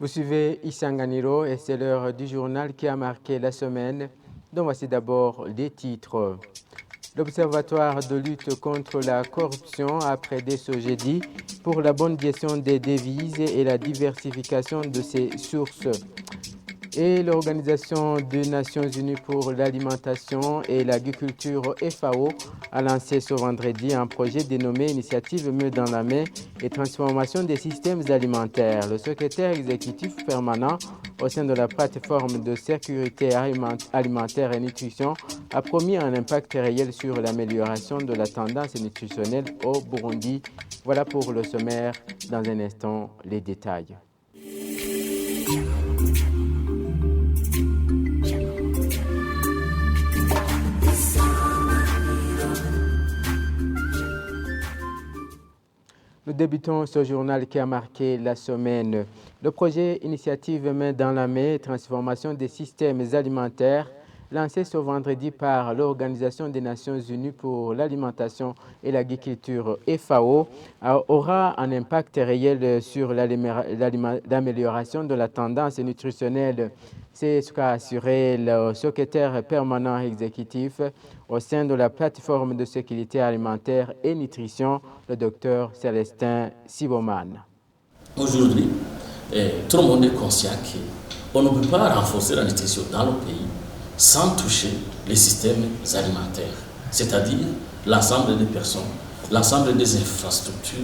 Vous suivez Isanganiro et c'est l'heure du journal qui a marqué la semaine. Donc voici d'abord les titres. L'Observatoire de lutte contre la corruption a plaidé ce jeudi pour la bonne gestion des devises et la diversification de ses sources. Et l'Organisation des Nations Unies pour l'alimentation et l'agriculture FAO a lancé ce vendredi un projet dénommé Initiative Main dans la main et transformation des systèmes alimentaires. Le secrétaire exécutif permanent au sein de la plateforme de sécurité alimentaire et nutrition a promis un impact réel sur l'amélioration de la tendance nutritionnelle au Burundi. Voilà pour le sommaire. Dans un instant, les détails. Nous débutons ce journal qui a marqué la semaine. Le projet Initiative Main dans la main, transformation des systèmes alimentaires, lancé ce vendredi par l'Organisation des Nations Unies pour l'alimentation et l'agriculture FAO, aura un impact réel sur l'amélioration de la tendance nutritionnelle. C'est ce qu'a assuré le secrétaire permanent exécutif au sein de la plateforme de sécurité alimentaire et nutrition, le docteur Célestin Siboman. Aujourd'hui, tout le monde est conscient qu'on ne peut pas renforcer la nutrition dans le pays sans toucher les systèmes alimentaires, c'est-à-dire l'ensemble des personnes, l'ensemble des infrastructures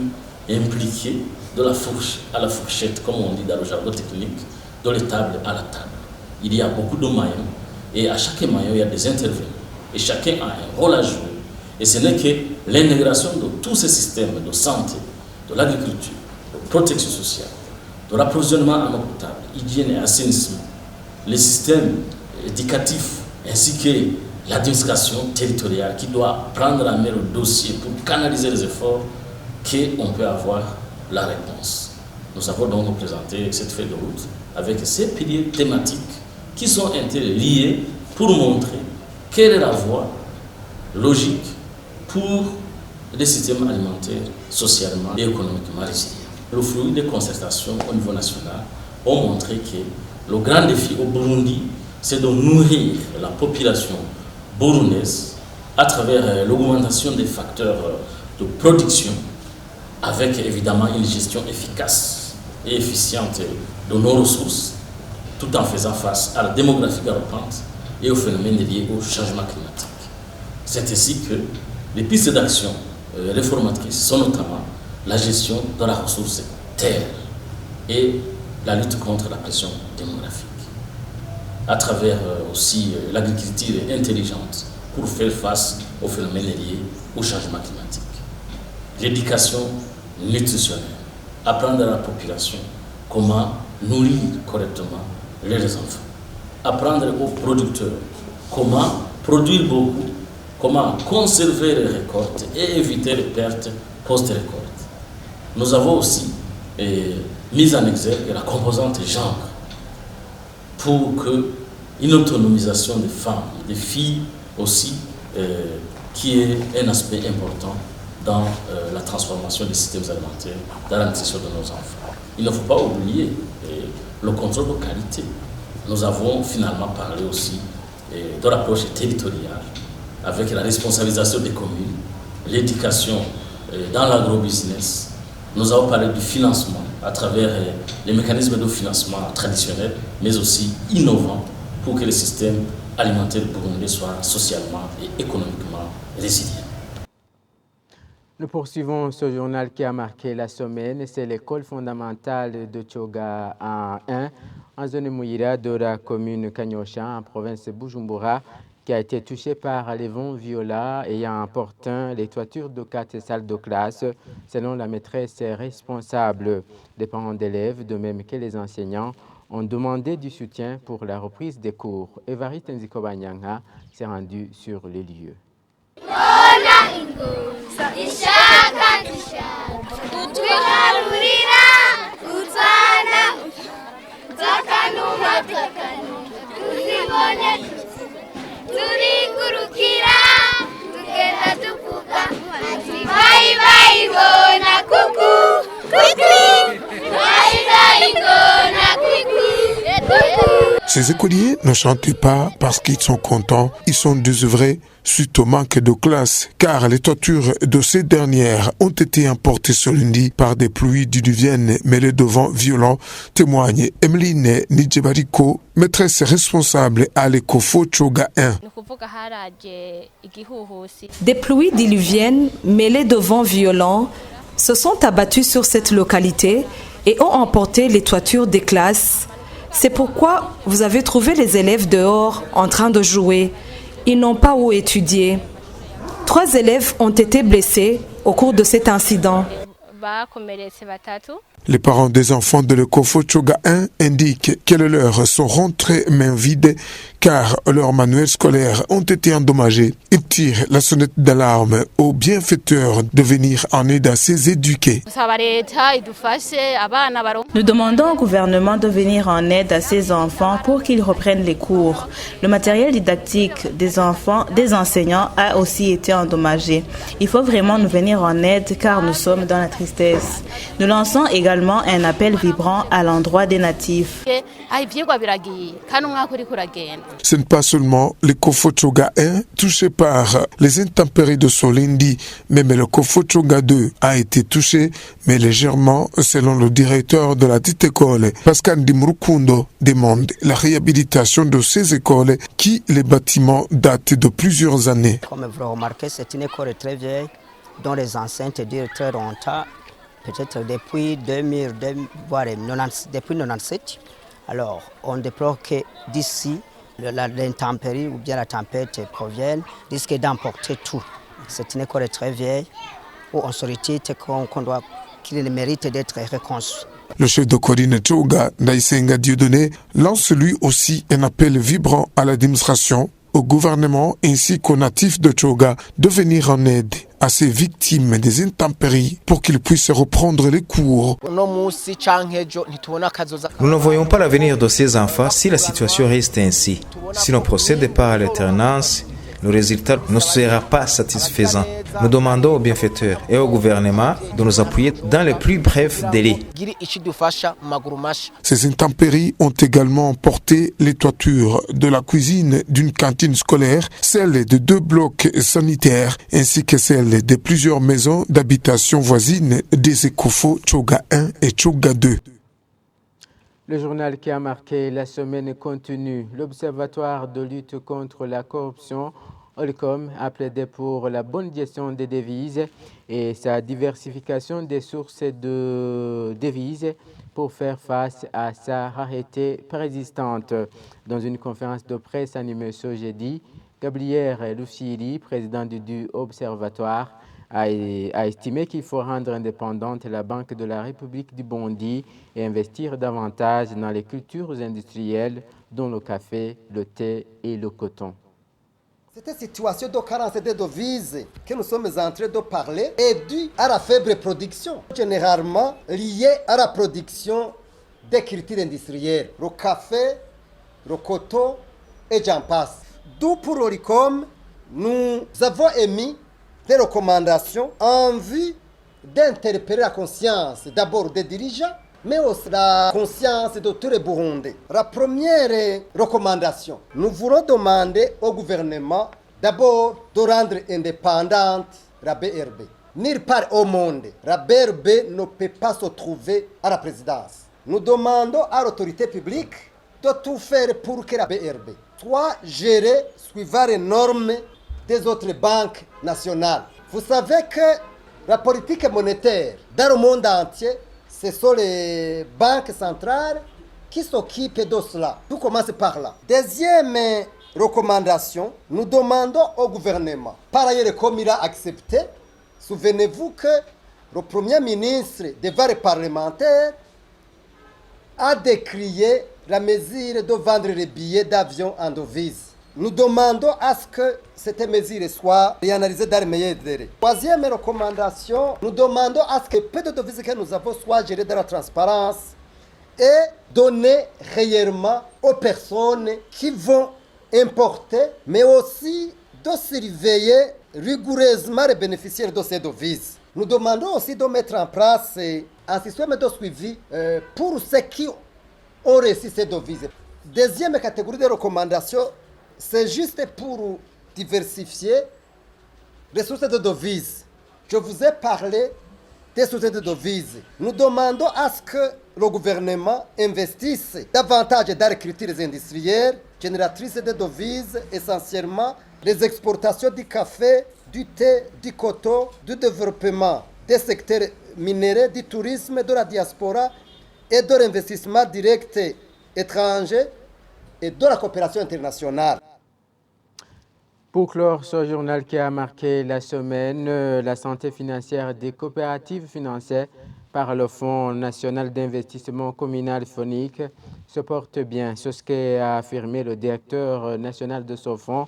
impliquées de la fourche à la fourchette, comme on dit dans le jargon technique, de l'étable à la table. Il y a beaucoup de maillons et à chaque maillon, il y a des intervenants et chacun a un rôle à jouer. Et ce n'est que l'intégration de tous ces systèmes de santé, de l'agriculture, de protection sociale, de l'approvisionnement en eau potable, hygiène et assainissement, les systèmes éducatifs ainsi que l'administration territoriale qui doit prendre la main au dossier pour canaliser les efforts qu'on peut avoir la réponse. Nous avons donc présenté cette feuille de route avec ces piliers thématiques qui sont interliés pour montrer quelle est la voie logique pour des systèmes alimentaires socialement et économiquement résilients. Le fruit des concertations au niveau national ont montré que le grand défi au Burundi, c'est de nourrir la population burundaise à travers l'augmentation des facteurs de production avec évidemment une gestion efficace et efficiente de nos ressources, tout en faisant face à la démographie galopante et aux phénomènes liés au changement climatique. C'est ainsi que les pistes d'action réformatrices sont notamment la gestion de la ressource terre et la lutte contre la pression démographique, à travers aussi l'agriculture intelligente pour faire face aux phénomènes liés au changement climatique. L'éducation nutritionnelle, apprendre à la population comment nourrir correctement les enfants, apprendre aux producteurs comment produire beaucoup, comment conserver les récoltes et éviter les pertes post-récolte. Nous avons aussi mis en exergue la composante genre pour qu'une autonomisation des femmes, des filles aussi, qui est un aspect important dans la transformation des systèmes alimentaires, dans la nutrition de nos enfants. Il ne faut pas oublier le contrôle de qualité. Nous avons finalement parlé aussi de l'approche territoriale avec la responsabilisation des communes, l'éducation dans l'agrobusiness. Nous avons parlé du financement à travers les mécanismes de financement traditionnels, mais aussi innovants pour que le système alimentaire burundais soit socialement et économiquement résilient. Nous poursuivons ce journal qui a marqué la semaine. C'est l'école fondamentale de Tchoga 1 en zone Mouira de la commune Kanyosha en province de Bujumbura qui a été touchée par les vents violents ayant emporté les toitures de 4 salles de classe. Selon la maîtresse responsable, des parents d'élèves, de même que les enseignants, ont demandé du soutien pour la reprise des cours. Evari Tenziko Banyanga s'est rendu sur les lieux. Bye bye, gona kuku, kuku. Bye bye, gona kuku. Ces écoliers ne chantent pas parce qu'ils sont contents, ils sont désœuvrés suite au manque de classe, car les toitures de ces dernières ont été emportées ce lundi par des pluies diluviennes mêlées de vents violents, témoigne Emeline Nidjebariko, maîtresse responsable à l'Ecofo Choga 1. Des pluies diluviennes mêlées de vents violents se sont abattues sur cette localité et ont emporté les toitures des classes. C'est pourquoi vous avez trouvé les élèves dehors en train de jouer. Ils n'ont pas où étudier. 3 élèves ont été blessés au cours de cet incident. Les parents des enfants de l'Ecofo Choga 1 indiquent que les leurs sont rentrés mains vides car leurs manuels scolaires ont été endommagés. Ils tirent la sonnette d'alarme aux bienfaiteurs de venir en aide à ces éduqués. Nous demandons au gouvernement de venir en aide à ces enfants pour qu'ils reprennent les cours. Le matériel didactique des enfants, des enseignants a aussi été endommagé. Il faut vraiment nous venir en aide car nous sommes dans la tristesse. Nous lançons également un appel vibrant à l'endroit des natifs. Ce n'est pas seulement l'Ecofo Choga 1 touché par les intempéries de ce lundi, même l'Ecofo Choga 2 a été touché, mais légèrement, selon le directeur de la dite école. Pascal Dimrukundo demande la réhabilitation de ces écoles qui, les bâtiments, datent de plusieurs années. Comme vous remarquez, c'est une école très vieille, dont les enceintes durent très longtemps, peut-être depuis 2000, voire depuis 1997. Alors, on déplore que d'ici, l'intempérie ou bien la tempête proviennent, risque d'emporter tout. C'est une école très vieille où on se retire qu'il mérite d'être reconstruit. Le chef de Corinne Choga, Ndaïsenga Dieudonné, lance lui aussi un appel vibrant à l'administration, au gouvernement ainsi qu'aux natifs de Choga de venir en aide à ces victimes des intempéries pour qu'ils puissent reprendre les cours. Nous ne voyons pas l'avenir de ces enfants si la situation reste ainsi. Si l'on procède pas à l'alternance, le résultat ne sera pas satisfaisant. Nous demandons aux bienfaiteurs et au gouvernement de nous appuyer dans les plus brefs délais. Ces intempéries ont également emporté les toitures de la cuisine d'une cantine scolaire, celle de 2 blocs sanitaires, ainsi que celle de plusieurs maisons d'habitation voisines des Ecofo Choga 1 et Choga 2. Le journal qui a marqué la semaine continue, l'Observatoire de lutte contre la corruption, OLCOM, a plaidé pour la bonne gestion des devises et sa diversification des sources de devises pour faire face à sa rareté persistante. Dans une conférence de presse animée ce jeudi, Gabriel Lusili, président du Observatoire, a estimé qu'il faut rendre indépendante la Banque de la République du Burundi et investir davantage dans les cultures industrielles, dont le café, le thé et le coton. Cette situation de carence de devises que nous sommes en train de parler est due à la faible production, généralement liée à la production des cultures industrielles, le café, le coton et j'en passe. D'où pour l'ORICOM, nous avons émis des recommandations en vue d'interpeller la conscience d'abord des dirigeants, mais aussi la conscience de tous les Burundais. La première recommandation, nous voulons demander au gouvernement d'abord de rendre indépendante la BRB. Nulle part au monde, la BRB ne peut pas se trouver à la présidence. Nous demandons à l'autorité publique de tout faire pour que la BRB soit gérée suivant les normes des autres banques nationales. Vous savez que la politique monétaire dans le monde entier, ce sont les banques centrales qui s'occupent de cela. Tout commence par là. Deuxième recommandation, nous demandons au gouvernement, par ailleurs comme il a accepté, souvenez-vous que le Premier ministre devant les parlementaires a décrié la mesure de vendre les billets d'avion en devises. Nous demandons à ce que cette mesure soit réanalysée dans les meilleurs délais. Troisième recommandation, nous demandons à ce que peu de devises que nous avons soient gérées dans la transparence et données réellement aux personnes qui vont importer, mais aussi de surveiller rigoureusement les bénéficiaires de ces devises. Nous demandons aussi de mettre en place un système de suivi pour ceux qui ont reçu ces devises. Deuxième catégorie de recommandations, c'est juste pour diversifier les sources de devises. Je vous ai parlé des sources de devises. Nous demandons à ce que le gouvernement investisse davantage dans les cultures industrielles, génératrices de devises, essentiellement les exportations du café, du thé, du coton, du développement des secteurs miniers, du tourisme, de la diaspora et de l'investissement direct étranger et de la coopération internationale. Pour clore ce journal qui a marqué la semaine, la santé financière des coopératives financées par le Fonds national d'investissement communal phonique se porte bien. C'est ce qu'a affirmé le directeur national de ce fonds,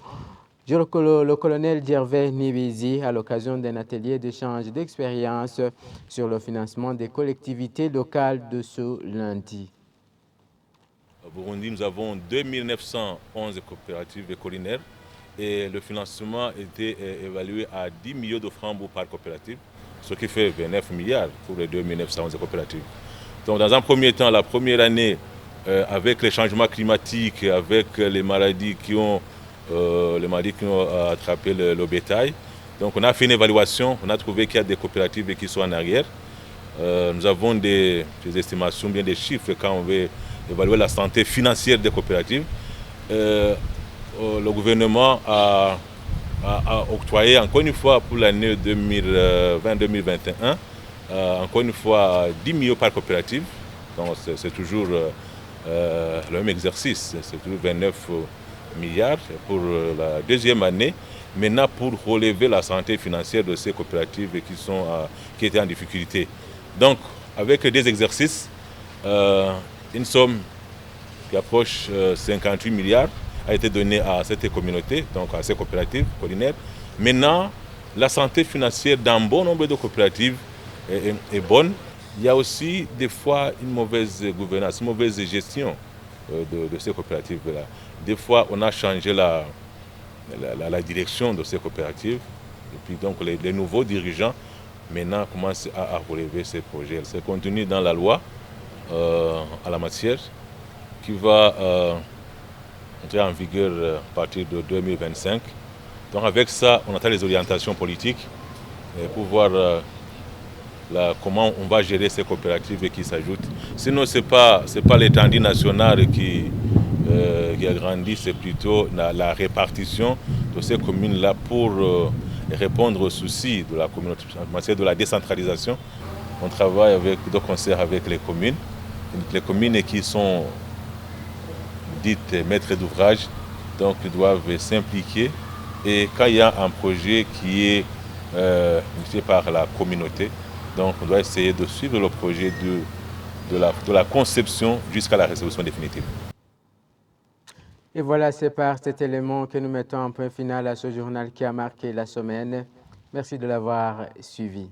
le colonel Gervais Nibizi, à l'occasion d'un atelier d'échange d'expériences sur le financement des collectivités locales de ce lundi. Au Burundi, nous avons 2911 coopératives collinaires et le financement était évalué à 10 millions de francs par coopérative, ce qui fait 29 milliards pour les 2911 coopératives. Donc dans un premier temps, la première année, avec les changements climatiques, avec les maladies qui ont attrapé le bétail, donc on a fait une évaluation, on a trouvé qu'il y a des coopératives qui sont en arrière. Nous avons des estimations, bien des chiffres quand on veut évaluer la santé financière des coopératives. Le gouvernement a octroyé encore une fois pour l'année 2020-2021, encore une fois 10 millions par coopérative. Donc c'est toujours le même exercice, c'est toujours 29 milliards pour la deuxième année. Maintenant pour relever la santé financière de ces coopératives qui étaient en difficulté. Donc avec des exercices, une somme qui approche 58 milliards a été donnée à cette communauté, donc à ces coopératives collinaires. Maintenant, la santé financière d'un bon nombre de coopératives est bonne. Il y a aussi des fois une mauvaise gouvernance, une mauvaise gestion de ces coopératives-là. Des fois, on a changé la direction de ces coopératives. Et puis donc les nouveaux dirigeants maintenant commencent à relever ces projets. C'est contenu dans la loi à la matière qui va entrer en vigueur à partir de 2025. Donc avec ça, on attend les orientations politiques pour voir comment on va gérer ces coopératives qui s'ajoutent. Sinon, ce n'est pas l'étendue nationale qui a grandi, c'est plutôt la répartition de ces communes-là pour répondre aux soucis de la communauté en matière de la décentralisation. On travaille de concert avec les communes qui sont dites maîtres d'ouvrage, donc ils doivent s'impliquer. Et quand il y a un projet qui est initié par la communauté, donc on doit essayer de suivre le projet de la conception jusqu'à la résolution définitive. Et voilà, c'est par cet élément que nous mettons un point final à ce journal qui a marqué la semaine. Merci de l'avoir suivi.